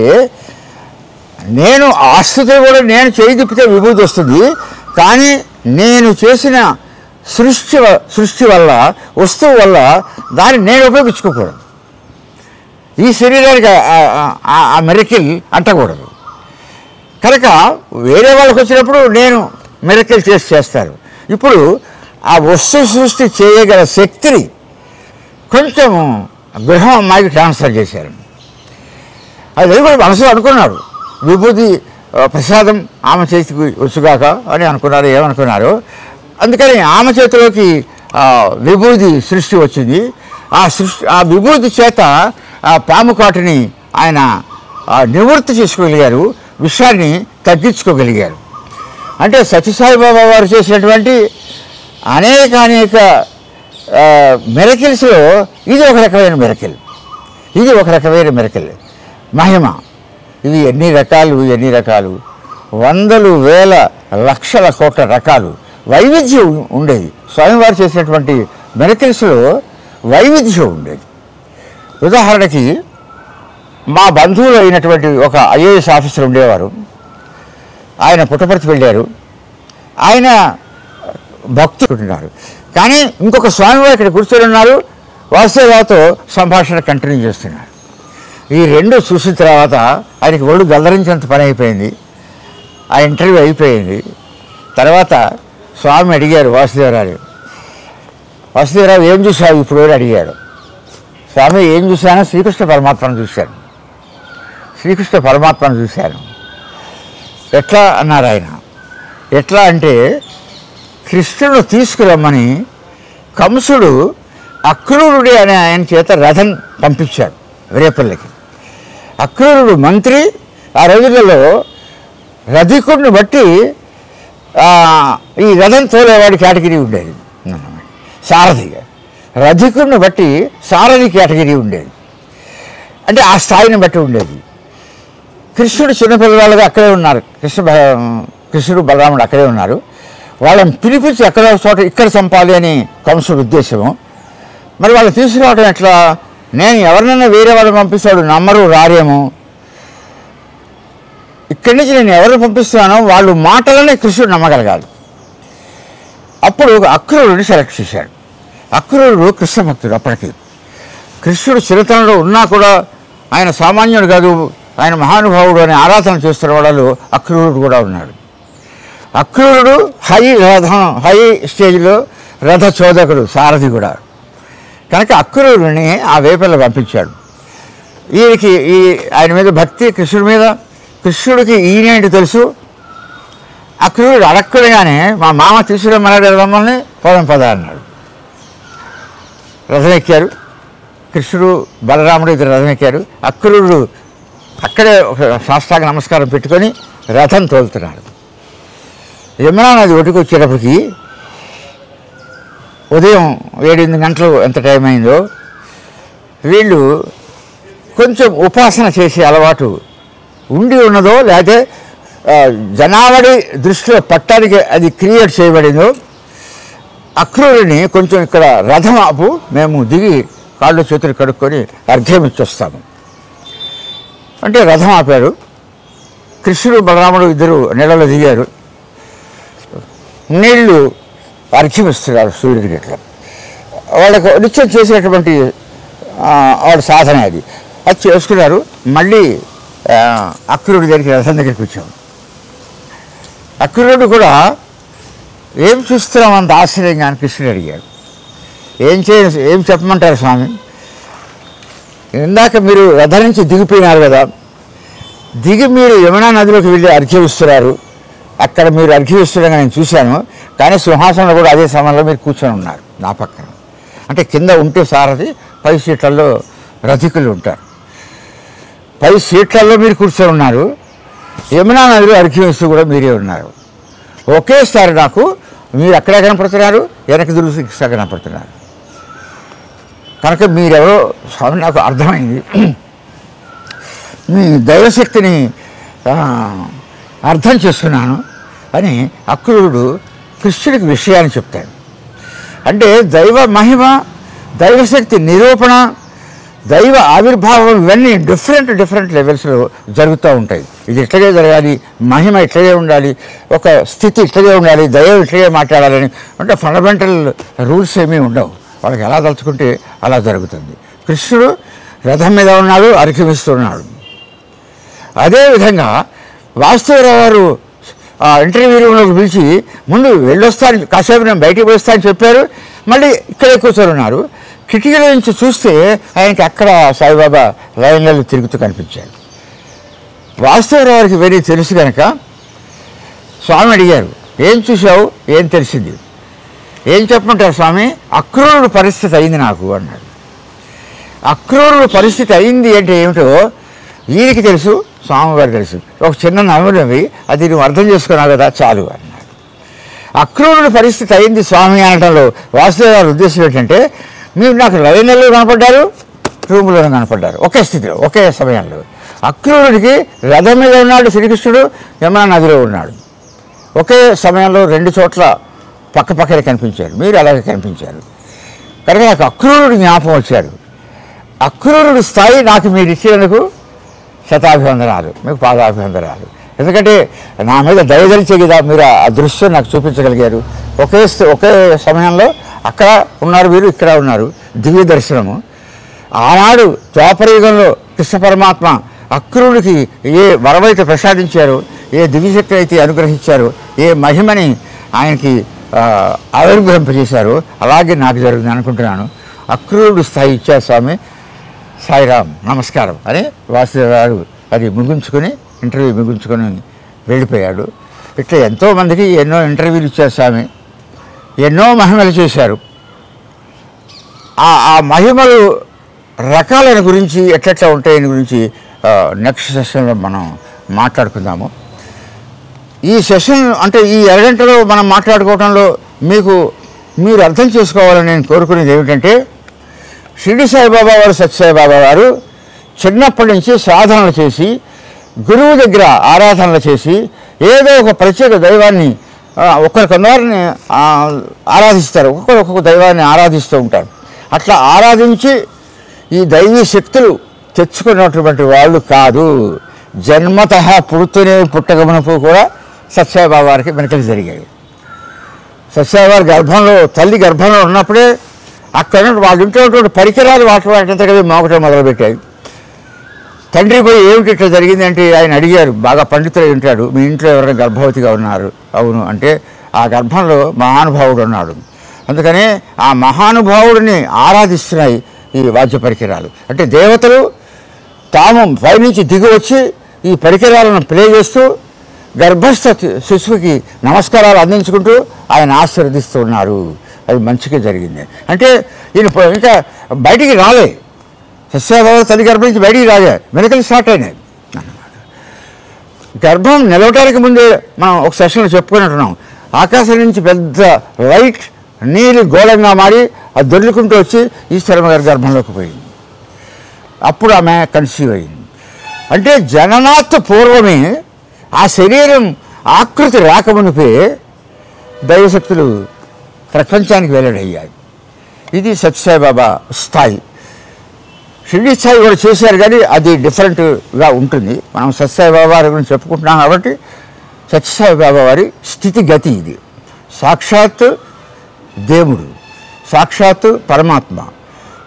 నేను ఆస్తుతో కూడా నేను చేయి తిప్పితే విభూతి వస్తుంది, కానీ నేను చేసిన సృష్టి వల్ల వస్తువు వల్ల దాన్ని నేను ఉపయోగించుకోకూడదు. ఈ శరీరానికి ఆ మెరకిల్ అంటకూడదు. కనుక వేరే వాళ్ళకి వచ్చినప్పుడు నేను మెరకిల్ చేస్తారు. ఇప్పుడు ఆ వస్తు సృష్టి చేయగల శక్తిని కొంచెం గృహం అమ్మాయికి ట్రాన్స్ఫర్ చేశారు. అది కూడా మనసులో అనుకున్నాడు, విభూతి ప్రసాదం ఆమె చేతికి వచ్చుగాక అని అనుకున్నారు. ఏమనుకున్నారు, అందుకని ఆమె చేతిలోకి విభూతి సృష్టి వచ్చింది. ఆ విభూతి చేత ఆ పాము కాటుని ఆయన నివృత్తి చేసుకోగలిగారు, విషయాన్ని తగ్గించుకోగలిగారు. అంటే సత్యసాయిబాబా వారు చేసినటువంటి అనేక మెరకిల్స్లో ఇది ఒక రకమైన మెరకిల్, మహిమ. ఇవి ఎన్ని రకాలు, వందలు వేల లక్షల కోట్ల రకాలు, వైవిధ్యం ఉండేది. స్వామివారు చేసినటువంటి మెరకిల్స్లో వైవిధ్యం ఉండేది. ఉదాహరణకి మా బంధువులు అయినటువంటి ఒక ఐఏఎస్ ఆఫీసర్ ఉండేవారు. ఆయన పుట్టపర్తి వెళ్ళారు. ఆయన భక్తుడున్నారు. కానీ ఇంకొక స్వామివారు ఇక్కడ కూర్చొని ఉన్నారు, వాసుదేవరావుతో సంభాషణ కంటిన్యూ చేస్తున్నారు. ఈ రెండు చూసిన తర్వాత ఆయనకి ఒళ్ళు గల్లరించినంత పని అయిపోయింది. ఆ ఇంటర్వ్యూ అయిపోయింది. తర్వాత స్వామి అడిగారు వాసుదేవరావు ఏం చూశావు ఇప్పుడు అని అడిగాడు. స్వామి ఏం చూశాను? శ్రీకృష్ణ పరమాత్మను చూశాను. శ్రీకృష్ణ పరమాత్మను చూశాను. ఎట్లా అన్నారు ఆయన. ఎట్లా అంటే కృష్ణుడు తీసుకురమ్మని కంసుడు అక్రూరుడి అనే ఆయన చేత రథం పంపించాడు రేపల్లికి. అక్రూరుడు మంత్రి. ఆ రోజులలో రధికుడిని బట్టి ఈ రథం తోలేవాడి కేటగిరీ ఉండేది, సారథిగా. రధికుడిని బట్టి సారథి కేటగిరీ ఉండేది, అంటే ఆ స్థాయిని బట్టి ఉండేది. కృష్ణుడు చిన్నపిల్లలుగా అక్కడే ఉన్నారు. కృష్ణుడు బలరాముడు అక్కడే ఉన్నారు. వాళ్ళని పిలిపించి ఎక్కడో చోట ఇక్కడ చంపాలి అని కంసుడు ఉద్దేశము. మరి వాళ్ళు తీసుకురావడం ఎట్లా? నేను ఎవరినైనా వేరే వాళ్ళు పంపిస్తాడు, నమ్మరు, రారేమో. ఇక్కడి నుంచి నేను ఎవరు పంపిస్తున్నానో వాళ్ళు మాటలనే కృష్ణుడు నమ్మగలగాలి. అప్పుడు అక్రూరుడిని సెలెక్ట్ చేశాడు. అక్రూరుడు కృష్ణ భక్తుడు. అప్పటికి కృష్ణుడు చిరతనంలో ఉన్నా కూడా ఆయన సామాన్యుడు కాదు, ఆయన మహానుభావుడు అని ఆరాధన చేస్తున్న వాళ్ళు అక్రూరుడు కూడా ఉన్నాడు. అక్రూరుడు హై స్టేజ్లో రథ చోదకుడు, సారథి కూడా. కనుక అక్రూరుడిని ఆ వేపల్లో పంపించాడు. ఈయనకి ఆయన మీద భక్తి, కృష్ణుడి మీద. కృష్ణుడికి ఈయనేంటి తెలుసు. అక్రూరుడు అడక్కడుగానే మా మామ తీసుకురమ్మన్నాడు రమ్మని, పోదాం పద అన్నాడు. రథం ఎక్కారు. కృష్ణుడు బలరాముడు ఇద్దరు రథం ఎక్కారు. అక్రూరుడు అక్కడే ఒక సాష్టాంగ నమస్కారం పెట్టుకొని రథం తోలుతున్నాడు. యమునా నది ఒడ్డుకు వచ్చేటప్పటికి ఉదయం 7-8 గంటలు ఎంత టైం అయిందో. వీళ్ళు కొంచెం ఉపాసన చేసే అలవాటు ఉండి ఉన్నదో, లేకపోతే జనావళి దృష్టిలో పట్టానికి అది క్రియేట్ చేయబడిందో, అక్రూరుని కొంచెం ఇక్కడ రథం ఆపు, మేము దిగి కాళ్ళు చేతులు కడుక్కొని అర్ఘ్యం ఇచ్చొస్తాము అంటే రథం ఆపాడు. కృష్ణుడు బలరాముడు ఇద్దరు నీళ్ళలో దిగారు. నీళ్లు అర్ఘ్యం ఇస్తున్నారు సూర్యుడికి. ఇట్లా వాళ్ళకు నిత్యం చేసేటటువంటి వాడు సాధన అది చేసుకున్నారు. మళ్ళీ అక్రూరుడి దగ్గరికి రథం దగ్గరికి వచ్చాము. అక్రూరుడు కూడా ఏం చూస్తున్నాం అంత ఆశ్చర్యంగా అని కృష్ణుడు అడిగాడు. ఏం చెప్పమంటారు స్వామి? ఇందాక మీరు రథం నుంచి దిగిపోయినారు కదా, దిగి మీరు యమునా నదిలోకి వెళ్ళి అర్ఘ్యం ఇస్తున్నారు. అక్కడ మీరు అర్ఘ్యం ఇస్తుండగా నేను చూశాను. కానీ సింహాసనంలో కూడా అదే సమయంలో మీరు కూర్చొని ఉన్నారు నా పక్కన. అంటే కింద ఉంటే సారథి, పై సీట్లలో రథికులు ఉంటారు. పై సీట్లలో మీరు కూర్చొని ఉన్నారు. యమునా నదిలో అర్ఘ్యం ఇస్తూ కూడా మీరే ఉన్నారు. ఒకేసారి నాకు మీరు అక్కడే కనపడుతున్నారు, వెనక్కి దురుసు కనపడుతున్నారు. కనుక మీరెవరో స్వామి నాకు అర్థమైంది. మీ దైవశక్తిని అర్థం చేసుకున్నాను అని అక్రూరుడు కృష్ణుడికి విషయాన్ని చెప్తాడు. అంటే దైవ మహిమ, దైవశక్తి నిరూపణ, దైవ ఆవిర్భావం ఇవన్నీ డిఫరెంట్ లెవెల్స్లో జరుగుతూ ఉంటాయి. ఇది ఇట్లాగే జరగాలి, మహిమ ఇట్లాగే ఉండాలి, ఒక స్థితి ఇట్లాగే ఉండాలి, దైవం ఇట్లాగే మాట్లాడాలని అంటే ఫండమెంటల్ రూల్స్ ఏమీ ఉండవు. వాళ్ళకి ఎలా తలుచుకుంటే అలా జరుగుతుంది. కృష్ణుడు రథం మీద ఉన్నాడు, అర్ఘ్యమిస్తున్నాడు. అదేవిధంగా వాసుదేవరావు గారు ఇంటర్వ్యూ రూమ్లోకి పిలిచి ముందు వెళ్ళొస్తాను, కాసేపు నేను బయటికి పోయిస్తానని చెప్పారు. మళ్ళీ ఇక్కడే కూర్చొని ఉన్నారు. కిటికీల నుంచి చూస్తే ఆయనకి అక్కడ సాయిబాబా లైన్లలో తిరుగుతూ కనిపించాడు. వాసుదేవరావు గారికి వెరీ తెలుసు కనుక స్వామి అడిగారు, ఏం చూసావు, ఏం తెలిసింది, ఏం చెప్పమంటారు స్వామి? అక్రూరుడు పరిస్థితి అయింది నాకు అన్నాడు. అక్రూరుడు పరిస్థితి అయింది అంటే ఏమిటో ఈయనకి తెలుసు, స్వామివారికి తెలుసు. ఒక చిన్న నవ్వునవి, అది నువ్వు అర్థం చేసుకున్నావు కదా చాలు అన్నాడు. అక్రూరుడి పరిస్థితి అయింది స్వామి అనడంలో వాసుదేవ గారి ఉద్దేశం ఏంటంటే, మీరు నాకు లైన్లలో కనపడ్డారు, రూములోనే కనపడ్డారు, ఒకే స్థితిలో ఒకే సమయంలో. అక్రూరుడికి రథం మీద ఉన్నాడు శ్రీకృష్ణుడు, యమునా నదిలో ఉన్నాడు. ఒకే సమయంలో 2 చోట్ల పక్కపక్కనే కనిపించారు, మీరు అలాగే కనిపించారు. కనుక నాకు అక్రూరుడు జ్ఞాపకం వచ్చాడు. అక్రూరుడి స్థాయి నాకు మీరు ఇచ్చినందుకు శతాభివందనాలు, మీకు పాదాభివందనాలు. ఎందుకంటే నా మీద దయదలిచే కదా మీరు ఆ దృశ్యం నాకు చూపించగలిగారు. ఒకే సమయంలో అక్కడ ఉన్నారు, మీరు ఇక్కడ ఉన్నారు. దివ్య దర్శనము. ఆనాడు ద్వాపరయుగంలో కృష్ణ పరమాత్మ అక్రూరుడికి ఏ వరమైతే ప్రసాదించారో, ఏ దివ్యశక్తి అయితే అనుగ్రహించారో, ఏ మహిమని ఆయనకి ఆవిర్భవింపజేశారో అలాగే నాకు జరుగుతుంది అనుకుంటున్నాను. అక్రూరుడు స్థాయి ఇచ్చారు స్వామి, సాయిరామ్ నమస్కారం అని వాసుదేవ గారు అది ముగించుకొని ఇంటర్వ్యూ ముగించుకొని వెళ్ళిపోయాడు. ఇట్లా ఎంతోమందికి ఎన్నో ఇంటర్వ్యూలు ఇచ్చారు స్వామి, ఎన్నో మహిమలు చేశారు. ఆ మహిమలు రకాలైన గురించి ఎట్లెట్లా ఉంటాయని గురించి నెక్స్ట్ సెషన్లో మనం మాట్లాడుకుందాము. ఈ సెషన్ అంటే ఈ అరగంటలో మనం మాట్లాడుకోవడంలో మీరు అర్థం చేసుకోవాలని నేను కోరుకునేది ఏమిటంటే, షిరిడి సాయిబాబా వారు, సత్యసాయిబాబా వారు చిన్నప్పటి నుంచి సాధనలు చేసి, గురువు దగ్గర ఆరాధనలు చేసి, ఏదో ఒక ప్రత్యేక దైవాన్ని కొందరిని ఆరాధిస్తారు, ఒక్కొక్క దైవాన్ని ఆరాధిస్తూ ఉంటారు. అట్లా ఆరాధించి ఈ దైవీ శక్తులు తెచ్చుకున్నటువంటి వాళ్ళు కాదు. జన్మత పుట్టగమనపు కూడా సత్యసాయిబాబా వారికి వెనకలు జరిగాయి. సత్యసాయిబాబా గర్భంలో, తల్లి గర్భంలో ఉన్నప్పుడే అక్కడ వాళ్ళు ఇంట్లో పరికరాలు వాటింతగా మోగటం మొదలుపెట్టాయి. తండ్రి పోయి ఏమిటి ఇట్లా జరిగింది అంటే ఆయన అడిగారు, బాగా పండితులు ఉంటాడు, మీ ఇంట్లో ఎవరైనా గర్భవతిగా ఉన్నారు? అవును అంటే, ఆ గర్భంలో మహానుభావుడు ఉన్నాడు, అందుకనే ఆ మహానుభావుడిని ఆరాధిస్తున్నాయి ఈ వాద్య పరికరాలు. అంటే దేవతలు తాము పైనుంచి దిగి వచ్చి ఈ పరికరాలను ప్లే చేస్తూ గర్భస్థ శిశువుకి నమస్కారాలు అందించుకుంటూ ఆయన ఆశీర్వదిస్తూ ఉన్నారు. అది మంచిగా జరిగింది. అంటే ఈయన ఇంకా బయటికి రాలే, సత్యసాయిబాబా తల్లి గర్భం నుంచి బయటికి రాలే, మెలకలు స్టార్ట్ అయినాయి అన్నమాట. గర్భం నిలవటానికి ముందే మనం ఒక సెషన్లో చెప్పుకున్నట్టున్నాం, ఆకాశం నుంచి పెద్ద లైట్ నీరు గోళంగా మారి అది దొర్లుకుంటూ వచ్చి ఈశ్వరమ్మ గారి గర్భంలోకి పోయింది. అప్పుడు ఆమె కన్సీవ్ అయింది. అంటే జననాత్ పూర్వమే ఆ శరీరం ఆకృతి రాకమునిపే దైవశక్తులు ప్రపంచానికి వెల్లడయ్యాయి. ఇది సత్యసాయిబాబా స్థాయి. షిరిడి స్థాయి కూడా చేశారు, కానీ అది డిఫరెంట్గా ఉంటుంది. మనం సత్యసాయిబాబా వారి గురించి చెప్పుకుంటున్నాం కాబట్టి సత్యసాయిబాబా వారి స్థితిగతి ఇది. సాక్షాత్ దేవుడు, సాక్షాత్ పరమాత్మ.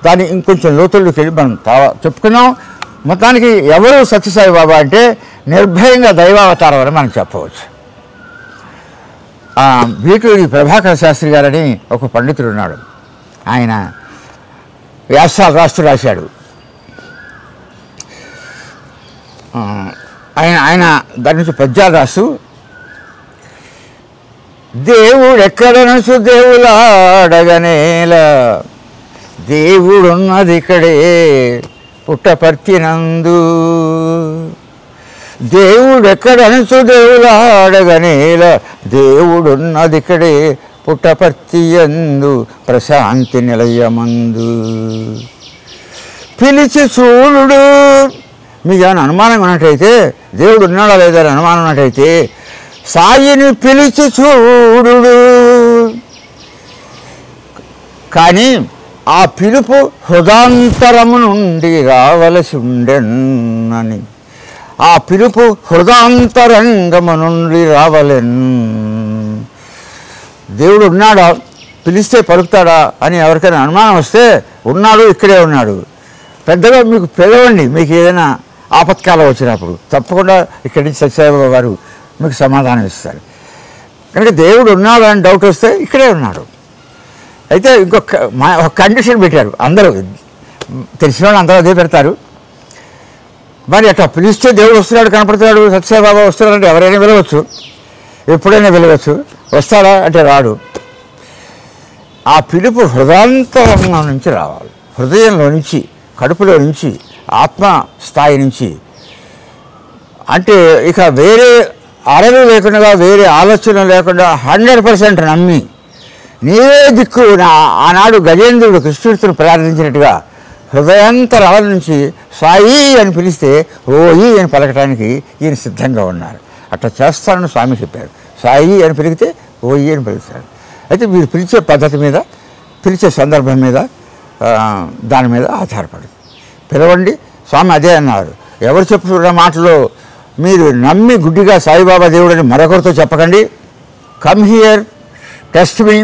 దాన్ని ఇంకొంచెం లోతుల్లోకి వెళ్ళి మనం చెప్పుకున్నాం. మొత్తానికి ఎవరు సత్యసాయిబాబా అంటే నిర్భయంగా దైవావతారం అని మనం చెప్పవచ్చు. వీటూరి ప్రభాకర శాస్త్రి గారని ఒక పండితుడు ఉన్నాడు, ఆయన వ్యాసాలు రాశాడు. ఆయన దాని నుంచి పద్యాలు రాస్తూ, దేవుడెక్కడనసు దేవులాడగనేల, దేవుడున్నది ఇక్కడే పుట్టపర్తినందు, దేవుడెక్కడనసు దేవులాడగనేల, దేవుడున్నది ఇక్కడే పుట్టపర్తియందు ప్రశాంతి నిలయమందు. పిలిచి చూడు, మీకు ఏమైనా అనుమానం ఉన్నట్టయితే, దేవుడు ఉన్నాడా లేదా అని అనుమానం ఉన్నట్టయితే సాయిని పిలిచి చూడు. కానీ ఆ పిలుపు హృదాంతరము నుండి రావలసి ఉండెనని, ఆ పిలుపు హృదాంతరంగము నుండి రావలెన్. దేవుడు ఉన్నాడా, పిలిస్తే పలుకుతాడా అని ఎవరికైనా అనుమానం వస్తే, ఉన్నాడు, ఇక్కడే ఉన్నాడు. పెద్దగా మీకు పిలవండి, మీకు ఏదైనా ఆపత్కాలం వచ్చినప్పుడు తప్పకుండా ఇక్కడి నుంచి సత్యసాయిబాబా గారు మీకు సమాధానం ఇస్తారు. కనుక దేవుడు ఉన్నాడు అని డౌట్ వస్తే ఇక్కడే ఉన్నాడు. అయితే ఒక కండిషన్ పెట్టారు, అందరూ తెలిసిన వాళ్ళు అందరూ అదే పెడతారు. మరి అట్లా పిలిస్తే దేవుడు వస్తున్నాడు, కనపడుతున్నాడు, సత్యసాయిబాబా వస్తున్నాడు అంటే ఎవరైనా పిలవచ్చు, ఎప్పుడైనా పిలవచ్చు. వస్తాడా అంటే రాడు. ఆ పిలుపు హృదయాంతరంలో నుంచి రావాలి, హృదయంలో నుంచి, కడుపులో నుంచి, ఆత్మ స్థాయి నుంచి. అంటే ఇక వేరే అరలు లేకుండా, వేరే ఆలోచన లేకుండా 100% నమ్మి నీవే దిక్కు. ఆనాడు గజేంద్రుడు కృష్ణుడిని ప్రార్థించినట్టుగా హృదయాంతరాల నుంచి సాయి అని పిలిస్తే ఓయి అని పలకటానికి ఈయన సిద్ధంగా ఉన్నారు. అట్లా చేస్తానని స్వామి చెప్పారు. సాయి అని పిలిగితే ఓయి అని పిలుస్తాడు. అయితే మీరు పిలిచే పద్ధతి మీద, పిలిచే సందర్భం మీద, దాని మీద ఆధారపడి పిలవండి. స్వామి అదే అన్నారు, ఎవరు చెప్పుకున్న మాటలో మీరు నమ్మి గుడ్డిగా సాయిబాబా దేవుడని మరొకరితో చెప్పకండి. Come here, test me,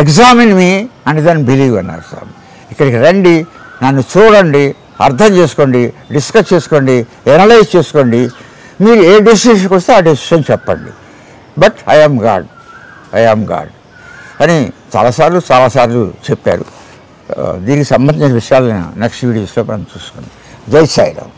examine me and then believe అన్నారు స్వామి. ఇక్కడికి రండి, నన్ను చూడండి, అర్థం చేసుకోండి, డిస్కస్ చేసుకోండి, ఎనలైజ్ చేసుకోండి. మీరు ఏ డెసిషన్కి వస్తే ఆ డెసిషన్ చెప్పండి. బట్ ఐఆమ్ గాడ్ అని చాలాసార్లు చెప్పారు. దీనికి సంబంధించిన విషయాలను నెక్స్ట్ వీడియోస్లో మనం చూసుకుందాం. జై సాయిరామ్.